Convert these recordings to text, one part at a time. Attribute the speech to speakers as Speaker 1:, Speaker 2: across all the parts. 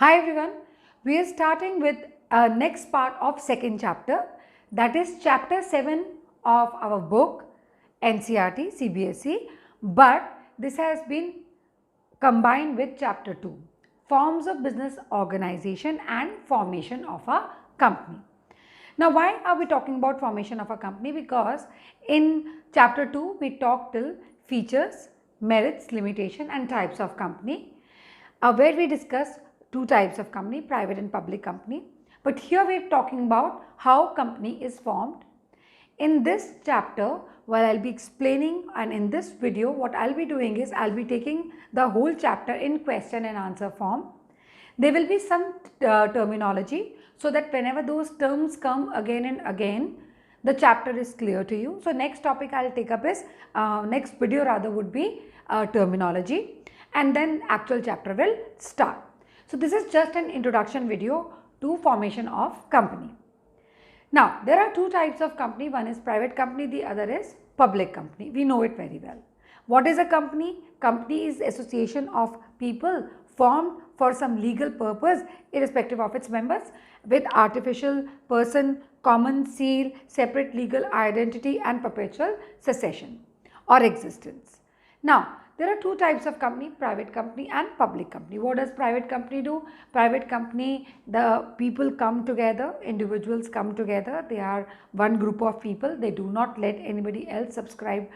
Speaker 1: Hi everyone, we are starting with next part of second chapter, that is chapter 7 of our book NCERT CBSE, but this has been combined with chapter 2, forms of business organization and formation of a company. Now why are we talking about formation of a company? Because in chapter 2 we talked till features, merits, limitation and types of company, where we discussed two types of company, private and public company. But here we are talking about how company is formed. In this chapter, while I'll be explaining, and in this video what I'll be doing is I'll be taking the whole chapter in question and answer form. There will be some terminology, so that whenever those terms come again and again, the chapter is clear to you. So next topic I'll take up is, next video rather would be terminology, and then actual chapter will start. So this is just an introduction video to formation of company. Now there are two types of company, one is private company, the other is public company. We know it very well. What is a company? Company is association of people formed for some legal purpose irrespective of its members, with artificial person, common seal, separate legal identity and perpetual succession or existence. Now there are two types of company, private company and public company. What does private company do? Private company, the people come together, individuals come together, they are one group of people, they do not let anybody else subscribe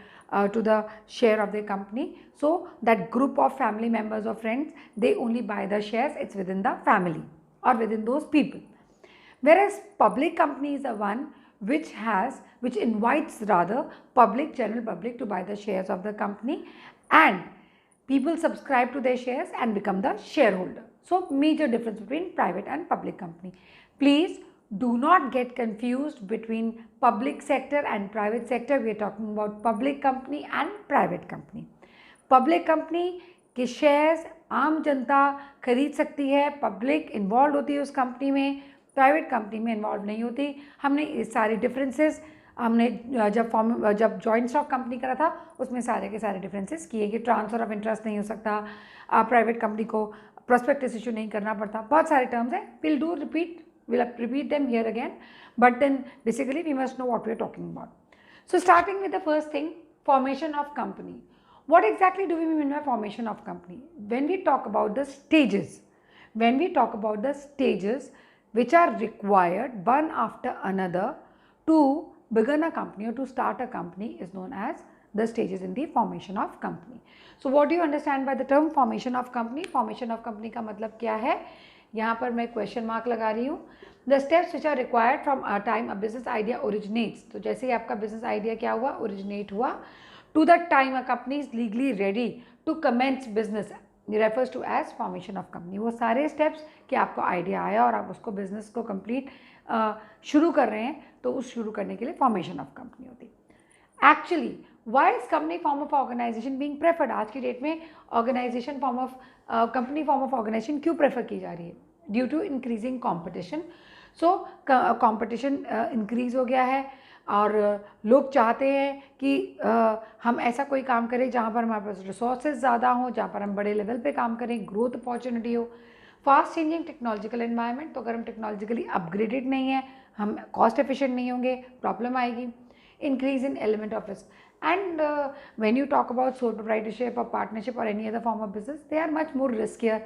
Speaker 1: to the share of their company. So that group of family members or friends, they only buy the shares, it's within the family or within those people. Whereas public company is the one which invites rather general public to buy the shares of the company, and people subscribe to their shares and become the shareholder. So major difference between private and public company. Please do not get confused between public sector and private sector. We are talking about public company and private company. Public company के shares आम जनता खरीद सकती है, public involve होती है उस company में, private company में इन्वॉल्व नहीं होती. हमने इस सारे डिफरेंसेस हमने जब जॉइंट स्टॉक कंपनी करा था उसमें सारे के सारे डिफरेंसेस किए कि ट्रांसफ़र ऑफ इंटरेस्ट नहीं हो सकता, प्राइवेट कंपनी को प्रोस्पेक्टस इशू नहीं करना पड़ता, बहुत सारे टर्म्स हैं. we'll repeat them here again, but then basically we must know what we are talking about. So starting with the first thing, formation of company. What exactly do we mean by formation of company? When we talk about the stages, which are required one after another to begin a company or to start a company, is known as the stages in the formation of company. So what do you understand by the term formation of company? Formation of company का मतलब क्या है? यहाँ पर मैं question mark लगा रही हूँ. The steps which are required from a time a business idea originates. तो जैसे ही आपका बिजनेस आइडिया क्या हुआ, ओरिजिनेट हुआ, to the time a company is legally ready to commence business refers to as formation of company. वो सारे steps कि आपको आइडिया आया और आप उसको बिजनेस को कंप्लीट शुरू कर रहे हैं, तो उस शुरू करने के लिए फॉर्मेशन ऑफ कंपनी होती है. Actually why is company form of organisation being preferred? आज की डेट में organisation form of company form of organisation क्यों प्रेफर की जा रही है? Due to increasing competition. So competition increase हो गया है और लोग चाहते हैं कि हम ऐसा कोई काम करें जहाँ पर हमारे पास रिसोर्सेज ज़्यादा हों, जहाँ पर हम बड़े लेवल पे काम करें, ग्रोथ अपॉर्चुनिटी हो. फास्ट चेंजिंग टेक्नोलॉजिकल एनवायरनमेंट, तो अगर हम टेक्नोलॉजिकली अपग्रेडेड नहीं है, हम कॉस्ट एफिशिएंट नहीं होंगे, प्रॉब्लम आएगी. Increase in element of risk. And when you talk about sole proprietorship or partnership or any other form of business, they are much more riskier.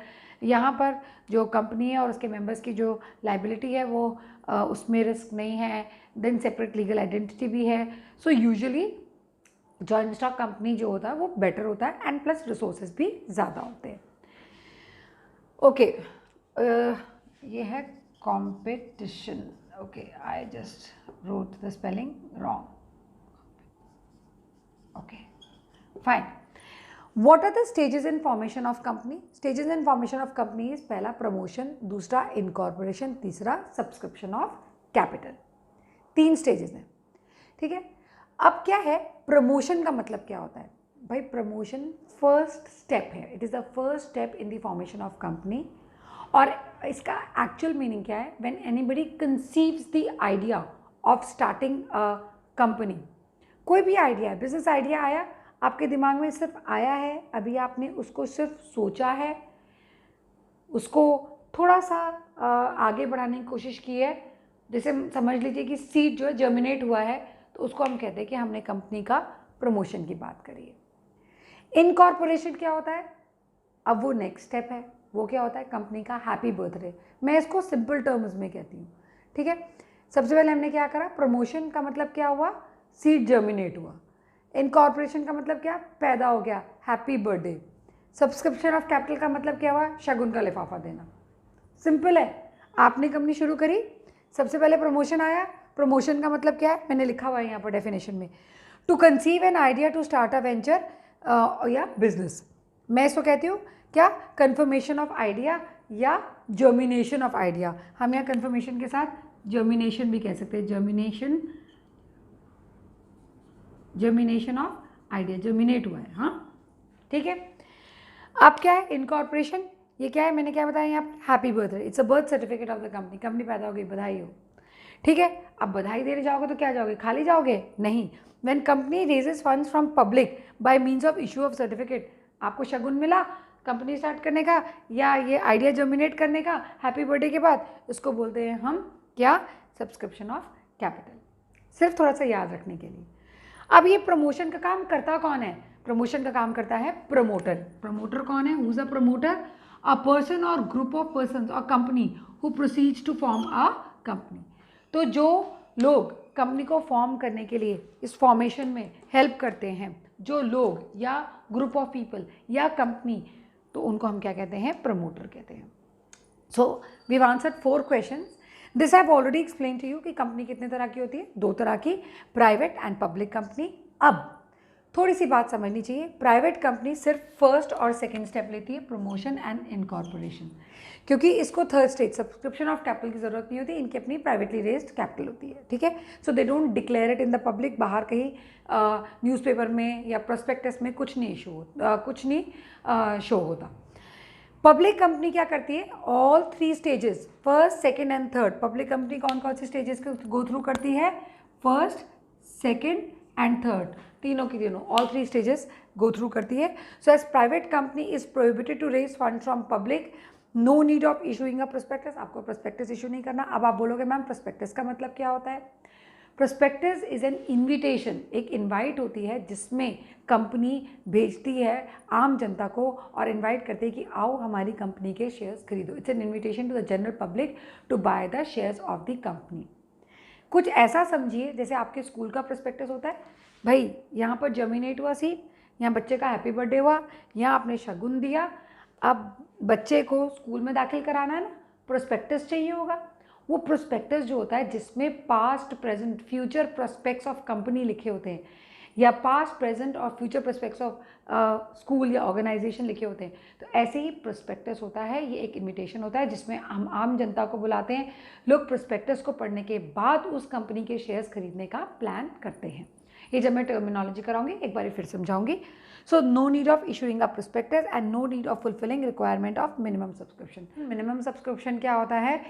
Speaker 1: यहाँ पर जो कंपनी है और उसके मेंबर्स की जो लाइबिलिटी है वो उसमें रिस्क नहीं है. देन सेपरेट लीगल आइडेंटिटी भी है. So usually joint stock company जो होता है वो बेटर होता है एंड प्लस रिसोर्सेज भी ज़्यादा होते हैं. ओके, ये है competition. Okay, I just wrote the spelling wrong. Okay, fine. What are the stages in formation of company? Stages in formation of company is पहला promotion, दूसरा incorporation, तीसरा subscription of capital. 3 stages हैं, ठीक है. अब क्या है promotion का मतलब क्या होता है भाई? promotion first step है. It is the first step in the formation of company. और इसका actual meaning क्या है? When anybody conceives the idea of starting a company. कोई भी आइडिया है, बिजनेस आइडिया आया आपके दिमाग में, सिर्फ आया है, अभी आपने उसको सिर्फ सोचा है, उसको थोड़ा सा आगे बढ़ाने की कोशिश की है। जैसे समझ लीजिए कि सीड जो है जर्मिनेट हुआ है, तो उसको हम कहते हैं कि हमने कंपनी का प्रमोशन की बात करी है। इनकॉर्पोरेशन क्या होता है? अब वो नेक्स्ट स्टेप है, वो क्या होता है? कंपनी का हैप्पी बर्थडे। मैं इसको सिंपल टर्म्स में कहती हूँ, ठीक है। सबसे पहले हमने क्या करा? प्रमोशन का मतलब क्या हुआ? सीड जर्मिनेट हुआ। इनकॉर्पोरेशन का मतलब क्या? पैदा हो गया, happy birthday. Subscription of capital का मतलब क्या हुआ? शगुन का लिफाफा देना। सिंपल है। आपने कंपनी शुरू करी, सबसे पहले प्रमोशन आया। प्रमोशन का मतलब क्या है? मैंने लिखा हुआ है यहाँ पर डेफिनेशन में, to conceive an idea to start a venture या बिजनेस। मैं इसको कहती हूँ क्या? कन्फर्मेशन ऑफ आइडिया या जर्मिनेशन ऑफ आइडिया। हम यहाँ कन्फर्मेशन के साथ जर्मिनेशन भी कह सकते हैं। जर्मिनेशन ऑफ आइडिया, जर्मिनेट हुआ है, हाँ, ठीक है। अब क्या है? इनकॉर्पोरेशन, ये क्या है? मैंने क्या बताया यहाँ पर? Happy birthday, it's a birth certificate of the company. Company पैदा हो गई, बधाई हो, ठीक है। अब बधाई देने जाओगे तो क्या जाओगे? खाली जाओगे? नहीं। When company raises funds from public bye means of issue of certificate, आपको शगुन मिला कंपनी स्टार्ट करने का या ये आइडिया जर्मिनेट करने का हैप्पी बर्थडे के बाद, इसको बोलते हैं हम क्या? Subscription of capital. सिर्फ थोड़ा सा याद रखने के लिए। अब ये प्रमोशन का काम करता कौन है? प्रमोशन का काम करता है प्रमोटर। प्रमोटर कौन है? Who is a promoter? A person और ग्रुप ऑफ पर्सन और company who proceeds to form a company. तो जो लोग कंपनी को फॉर्म करने के लिए इस फॉर्मेशन में हेल्प करते हैं, जो लोग या ग्रुप ऑफ पीपल या कंपनी, तो उनको हम क्या कहते हैं? प्रमोटर कहते हैं। So we have answered 4 questions. This I have already explain to you कि कंपनी कितने तरह की होती है? 2 तरह की, प्राइवेट एंड पब्लिक कंपनी। अब थोड़ी सी बात समझनी चाहिए। प्राइवेट कंपनी सिर्फ फर्स्ट और सेकंड स्टेप लेती है, प्रमोशन एंड इनकॉर्पोरेशन, क्योंकि इसको third stage subscription of capital की जरूरत नहीं होती। इनकी अपनी प्राइवेटली रेज्ड कैपिटल होती है, ठीक है। So they don't declare it in the public, बाहर कहीं न्यूज़पेपर में या प्रोस्पेक्टस में कुछ नहीं शो होता। पब्लिक कंपनी क्या करती है? All 3 stages, first, second and third. Public company कौन कौन से स्टेजेस को गो थ्रू करती है? फर्स्ट, सेकेंड एंड थर्ड, तीनों की तीनों, ऑल 3 स्टेजेस गो थ्रू करती है। So as private company is prohibited to raise fund from public, no need of issuing a prospectus. आपको प्रोस्पेक्टस इशू नहीं करना। अब आप बोलोगे मैम प्रोस्पेक्टस का मतलब क्या होता है? प्रोस्पेक्टस इज एन इन्विटेशन, एक इनवाइट होती है जिसमें कंपनी भेजती है आम जनता को और इनवाइट करती है कि आओ हमारी कंपनी के शेयर्स खरीदो। It's an invitation to the general public to buy the shares of the company. कुछ ऐसा समझिए जैसे आपके स्कूल का प्रोस्पेक्टस होता है, भाई यहाँ पर जर्मिनेट हुआ सीड, यहाँ बच्चे का हैप्पी बर्थडे हुआ, यहाँ आपने शगुन दिया, अब बच्चे को स्कूल में दाखिल कराना है ना, प्रोस्पेक्टस चाहिए होगा। वो प्रोस्पेक्टस जो होता है जिसमें past, present, future prospects of company लिखे होते हैं, या पास्ट, प्रेजेंट और फ्यूचर प्रोस्पेक्ट्स ऑफ स्कूल या ऑर्गेनाइजेशन लिखे होते हैं, तो ऐसे ही प्रोस्पेक्टस होता है। ये एक इन्विटेशन होता है जिसमें हम आम जनता को बुलाते हैं, लोग प्रोस्पेक्टस को पढ़ने के बाद उस कंपनी के शेयर्स खरीदने का प्लान करते हैं। ये जब मैं टर्मिनोलॉजी कराऊंगी एक बार फिर समझाऊंगी। So no need of issuing a prospectus and no need of fulfilling requirement of minimum subscription. Minimum subscription क्या होता है?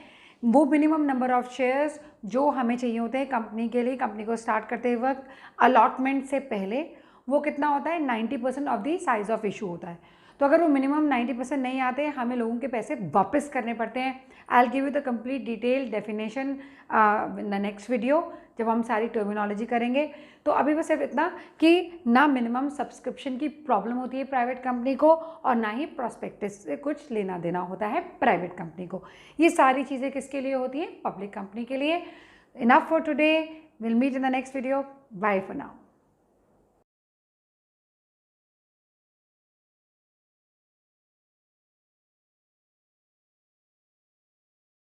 Speaker 1: वो मिनिमम नंबर ऑफ शेयर्स जो हमें चाहिए होते हैं कंपनी के लिए, कंपनी को स्टार्ट करते वक्त अलॉटमेंट से पहले, वो कितना होता है? 90% of the size of issue होता है। तो अगर वो मिनिमम 90% नहीं आते, हमें लोगों के पैसे वापस करने पड़ते हैं। I will give you the complete detail definition in the next video जब हम सारी टर्मिनोलॉजी करेंगे। तो अभी बस सिर्फ इतना कि ना मिनिमम सब्सक्रिप्शन की प्रॉब्लम होती है प्राइवेट कंपनी को, और ना ही प्रॉस्पेक्टस से कुछ लेना देना होता है प्राइवेट कंपनी को। ये सारी चीज़ें किसके लिए होती हैं? पब्लिक कंपनी के लिए। Enough for today, will meet in the next video. Bye for now.